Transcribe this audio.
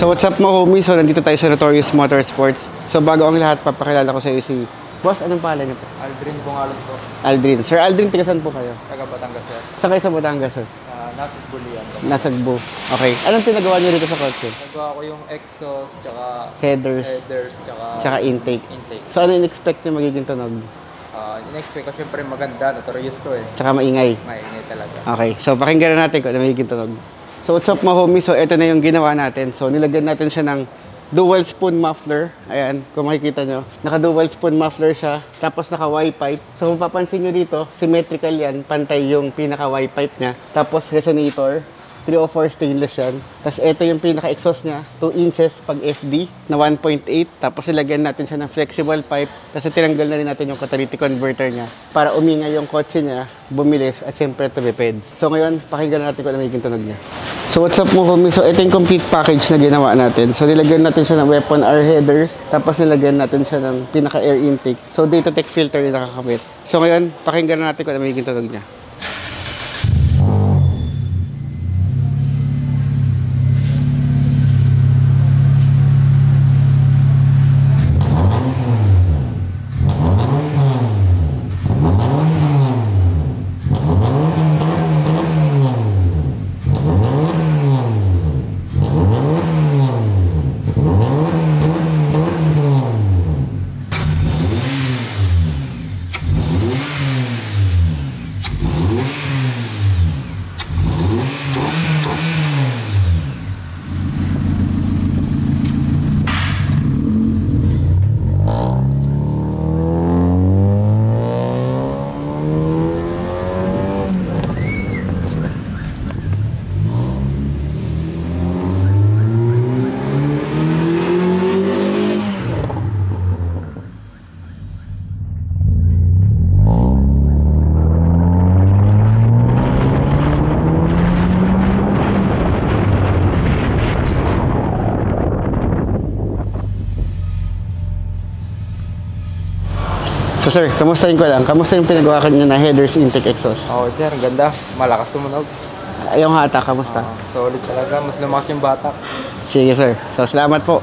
So what's up mo homie? So nandito tayo sa Notorious Motorsports. So bago ang lahat, papakilala ko sa iyo si Boss. Anong pangalan niyo po? Aldrin Bungalos po. Aldrin. Sir Aldrin, taga saan po kayo? Taga Batangas sir. Saan kayo sa Batangas, sir? Sa Nasugbu yan. Nasugbu. Okay. Anong pinagawa niyo rito sa kotse? Nagawa ko yung exhaust, tsaka Headers, tsaka intake. intake. So ano in-expect niyo magiging tunog? In-expect ko syempre maganda, notorious to eh. Tsaka maingay. Maingay talaga. Okay. So pakinggan na natin kung ano magiging tunog. So what's up mga homie? So ito na yung ginawa natin. So nilagyan natin siya ng dual spoon muffler. Ayan, kung makikita nyo. Naka-dual spoon muffler siya. Tapos naka-Y-pipe. So kung papansin nyo dito, symmetrical yan. Pantay yung pinaka-Y-pipe niya. Tapos resonator. 304 stainless yan. Tapos ito yung pinaka-exhaust niya. 2 inches pag FD na 1.8. Tapos ilagyan natin siya ng flexible pipe. Kasi tinanggal na rin natin yung catalytic converter niya. Para umingay yung kotse niya, bumilis, at syempre tumipid. So ngayon, pakinggan natin kung ano magiging tunog niya. So what's up mo homie? So ito yung complete package na ginawa natin. So nilagyan natin siya ng weapon R headers. Tapos nilagyan natin siya ng pinaka-air intake. So Datatec filter yung nakakabit. So ngayon, pakinggan natin kung ano magiging tunog niya. So sir, kamustahin ko lang. Kamusta yung pinagawa ko niyo na headers, intake, exhaust? Oo sir, ganda. Malakas tumunog. Yung hatak, kamusta? Solid talaga. Mas lumakas yung batak. Sige sir. So salamat po.